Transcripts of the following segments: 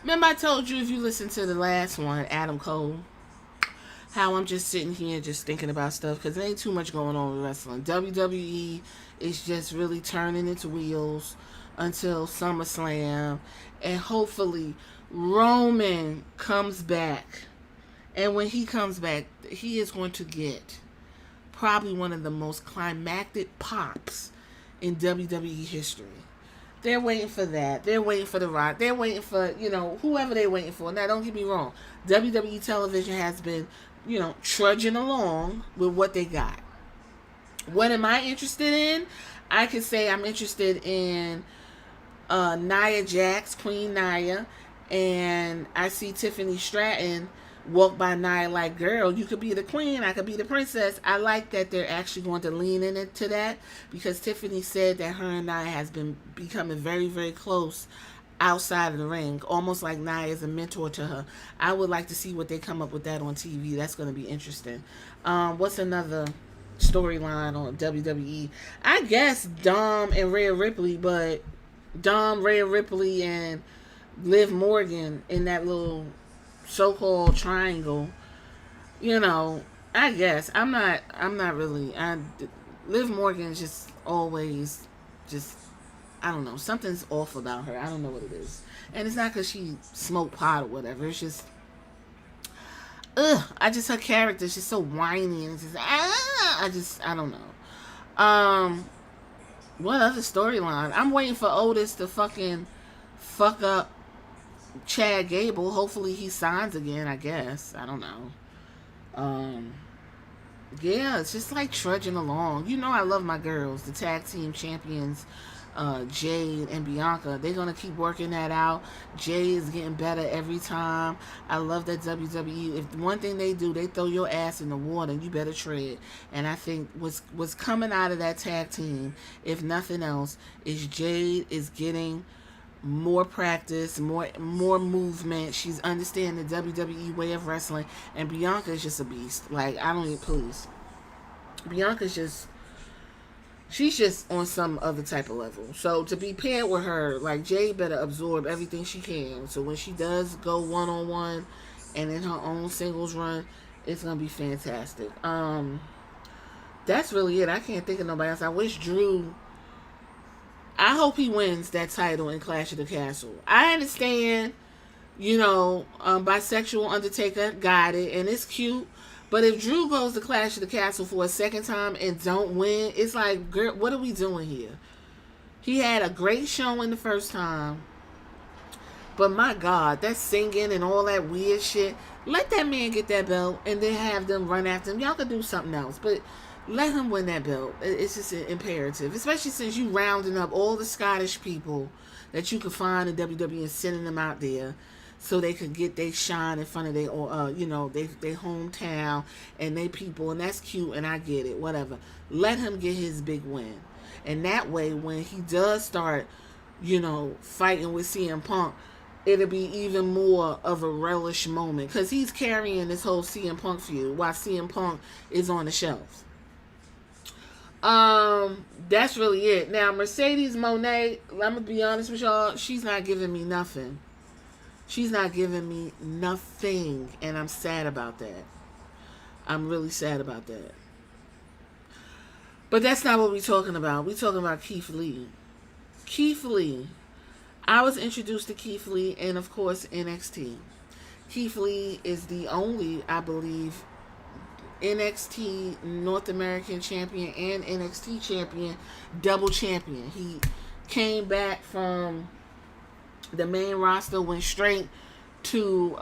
Remember I told you if you listen to the last one, Adam Cole, how I'm just sitting here just thinking about stuff because there ain't too much going on with wrestling. WWE is just really turning its wheels until SummerSlam, and hopefully Roman comes back. And when he comes back, he is going to get probably one of the most climactic pops in WWE history. They're waiting for that. They're waiting for The Rock. They're waiting for, whoever they're waiting for. Now, don't get me wrong. WWE television has been, trudging along with what they got. What am I interested in? I could say I'm interested in Nia Jax, Queen Nia, and I see Tiffany Stratton walk by Nia like, girl, you could be the queen, I could be the princess. I like that they're actually going to lean into that because Tiffany said that her and Nia has been becoming very, very close outside of the ring, almost like Nia is a mentor to her. I would like to see what they come up with that on TV. That's going to be interesting. What's another storyline on WWE? I guess Dom and Rhea Ripley, but Dom, Rhea Ripley, and Liv Morgan in that little so-called triangle. I guess I'm not really. Liv Morgan is just always just, I don't know, something's off about her. I don't know what it is, and it's not because she smoked pot or whatever. It's just, her character is just so whiny and it's just, I don't know. What other storyline? I'm waiting for Otis to fucking fuck up Chad Gable. Hopefully he signs again, I guess. I don't know. Yeah, it's just like trudging along. I love my girls, the tag team champions, Jade and Bianca. They're going to keep working that out. Jade is getting better every time. I love that WWE. If one thing they do, they throw your ass in the water and you better tread. And I think what's coming out of that tag team, if nothing else, is Jade is getting more practice, more movement. She's understanding the WWE way of wrestling, and Bianca is just a beast. Like, I don't even, please. Bianca's just, she's just on some other type of level. So to be paired with her, like, Jade better absorb everything she can. So when she does go one on one and in her own singles run, it's gonna be fantastic. That's really it. I can't think of nobody else. I wish Drew, I hope he wins that title in Clash of the Castle. I understand, bisexual Undertaker got it, and it's cute. But if Drew goes to Clash of the Castle for a second time and don't win, it's like, girl, what are we doing here? He had a great showing the first time. But my God, that singing and all that weird shit. Let that man get that belt and then have them run after him. Y'all could do something else. But let him win that belt. It's just an imperative. Especially since you rounding up all the Scottish people that you could find in WWE and sending them out there so they could get their shine in front of their, they hometown and they people. And that's cute and I get it. Whatever. Let him get his big win. And that way, when he does start, fighting with CM Punk, it'll be even more of a relish moment. Because he's carrying this whole CM Punk feud while CM Punk is on the shelf. That's really it. Now, Mercedes Moné, I'm gonna be honest with y'all, she's not giving me nothing. She's not giving me nothing, and I'm sad about that. I'm really sad about that. But that's not what we're talking about. We're talking about Keith Lee. Keith Lee. I was introduced to Keith Lee in, of course, NXT. Keith Lee is the only, I believe, NXT North American champion and NXT champion, double champion. He came back from the main roster, went straight to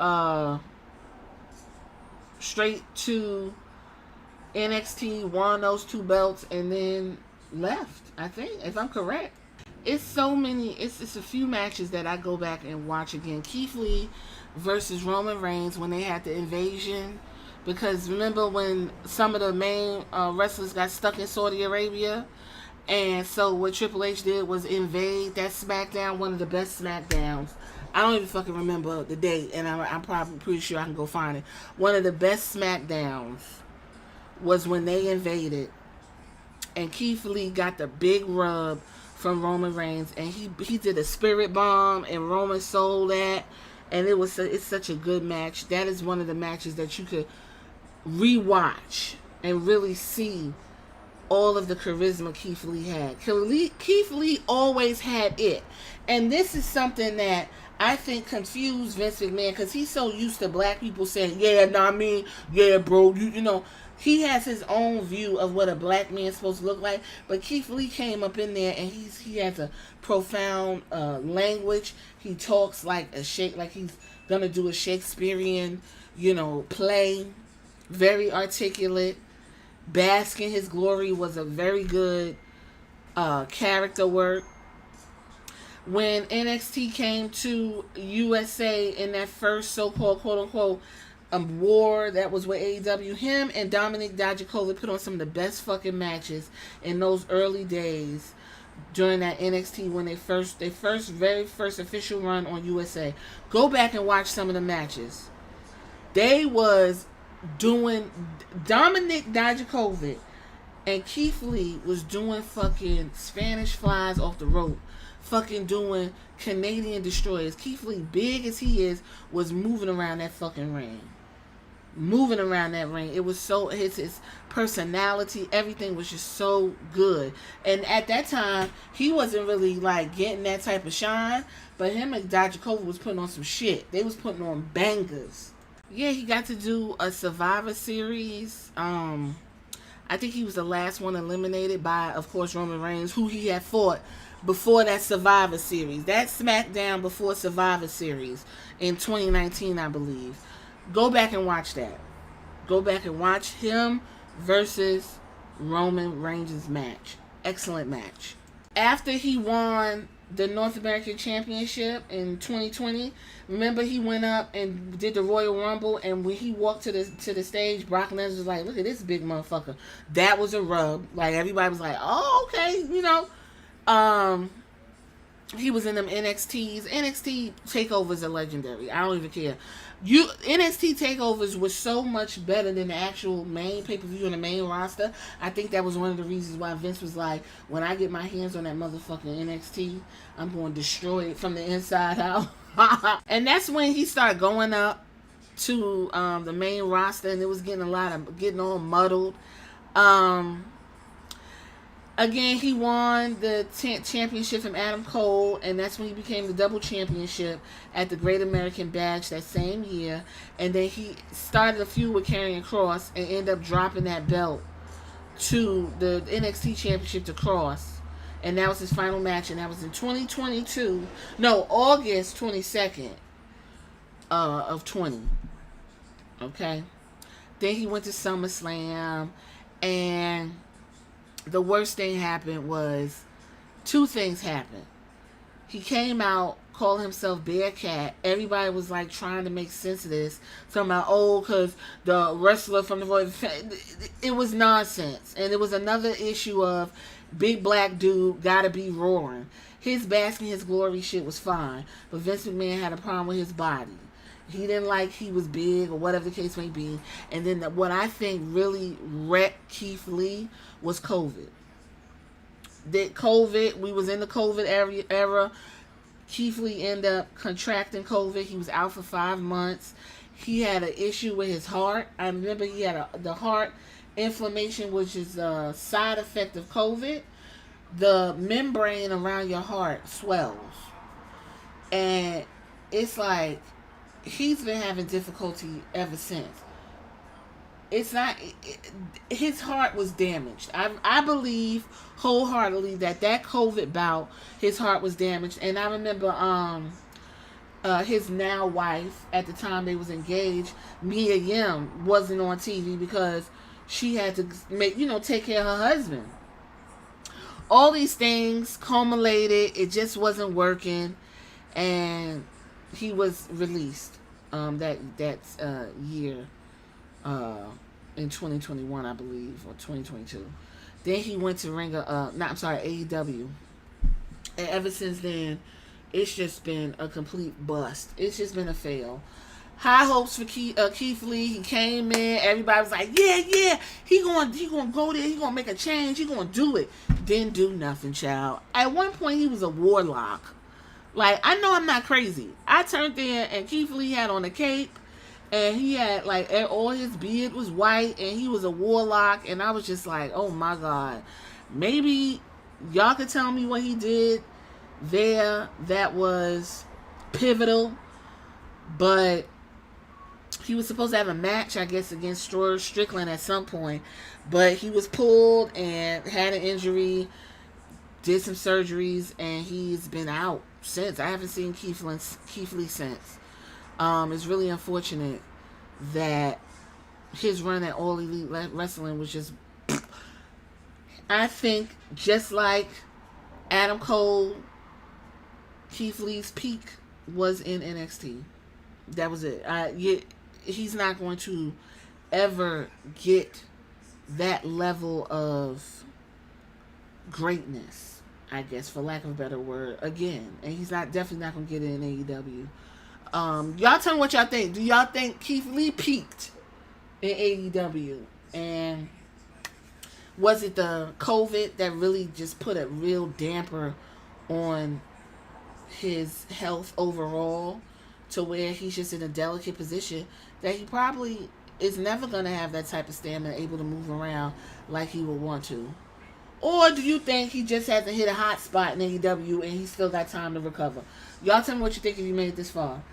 NXT, won those two belts, and then left, I think, if I'm correct. It's so many, it's a few matches that I go back and watch again. Keith Lee versus Roman Reigns when they had the invasion. Because remember when some of the main wrestlers got stuck in Saudi Arabia? And so what Triple H did was invade that SmackDown, one of the best SmackDowns. I don't even fucking remember the date, and I'm probably pretty sure I can go find it. One of the best SmackDowns was when they invaded, and Keith Lee got the big rub from Roman Reigns, and he did a spirit bomb, and Roman sold that, and it's such a good match. That is one of the matches that you could rewatch and really see all of the charisma Keith Lee had. Keith Lee always had it. And this is something that I think confused Vince McMahon, because he's so used to black people saying, yeah, nah, I mean, yeah, bro, you know. He has his own view of what a black man's supposed to look like. But Keith Lee came up in there, and he has a profound language. He talks like he's gonna do a Shakespearean, play. Very articulate. Bask in his glory was a very good character work. When NXT came to USA in that first so-called quote-unquote war that was with AEW, him and Dominic Dijakovic put on some of the best fucking matches in those early days during that NXT when they very first official run on USA. Go back and watch some of the matches. They was doing, Dominic Dijakovic and Keith Lee was doing fucking Spanish flies off the rope, fucking doing Canadian destroyers. Keith Lee, big as he is, was moving around that fucking ring. It was so, his personality, everything was just so good. And at that time, he wasn't really like getting that type of shine, but him and Dijakovic was putting on some shit. They was putting on bangers. Yeah, he got to do a Survivor Series. I think he was the last one eliminated by, of course, Roman Reigns, who he had fought before that Survivor Series. That SmackDown before Survivor Series in 2019, I believe. Go back and watch that. Go back and watch him versus Roman Reigns' match. Excellent match. After he won the North American Championship in 2020, remember he went up and did the Royal Rumble, and when he walked to the stage, Brock Lesnar was like, look at this big motherfucker. That was a rub. Like, everybody was like, oh, okay, he was in them NXTs. NXT takeovers are legendary. I don't even care. NXT takeovers was so much better than the actual main pay-per-view on the main roster. I think that was one of the reasons why Vince was like, when I get my hands on that motherfucking NXT, I'm going to destroy it from the inside out. And that's when he started going up to the main roster, and it was getting all muddled. Again, he won the championship from Adam Cole, and that's when he became the double championship at the Great American Bash that same year. And then he started a feud with Karrion Kross and ended up dropping that belt to the NXT championship to Kross. And that was his final match, and that was in 2022. No, August 22nd of 20. Okay? Then he went to SummerSlam, and the worst thing happened was, two things happened. He came out, called himself Bearcat. Everybody was like trying to make sense of this. Talking about, because the wrestler from the Royal... It was nonsense. And it was another issue of big black dude gotta be roaring. His basking his glory shit was fine. But Vince McMahon had a problem with his body. He didn't like he was big or whatever the case may be. And then what I think really wrecked Keith Lee was COVID. We was in the COVID era. Keith Lee ended up contracting COVID. He was out for 5 months. He had an issue with his heart. I remember he had the heart inflammation, which is a side effect of COVID. The membrane around your heart swells. And it's like, he's been having difficulty ever since. His heart was damaged. I believe wholeheartedly that COVID bout, his heart was damaged. And I remember his now wife, at the time they was engaged, Mia Yim, wasn't on TV because she had to take care of her husband. All these things culminated. It just wasn't working, and he was released that year in 2021, I believe, or 2022. Then he went to AEW. And ever since then, it's just been a complete bust. It's just been a fail. High hopes for Keith Lee. He came in. Everybody was like, yeah, he gonna go there. He gonna make a change. He gonna do it. Didn't do nothing, child. At one point, he was a warlock. Like, I know I'm not crazy. I turned in and Keith Lee had on a cape and he had like all his beard was white and he was a warlock, and I was just like, oh my god, maybe y'all could tell me what he did there that was pivotal. But he was supposed to have a match, I guess, against Strickland at some point, but he was pulled and had an injury, did some surgeries, and he's been out since. I haven't seen Keith Lee since. It's really unfortunate that his run at All Elite Wrestling was just, I think, just like Adam Cole, Keith Lee's peak was in NXT. That was it. He's not going to ever get that level of greatness, I guess, for lack of a better word, again. And he's definitely not going to get it in AEW. Y'all tell me what y'all think. Do y'all think Keith Lee peaked in AEW? And was it the COVID that really just put a real damper on his health overall, to where he's just in a delicate position that he probably is never going to have that type of stamina able to move around like he would want to? Or do you think he just hasn't hit a hot spot in AEW and he still got time to recover? Y'all tell me what you think if you made it this far.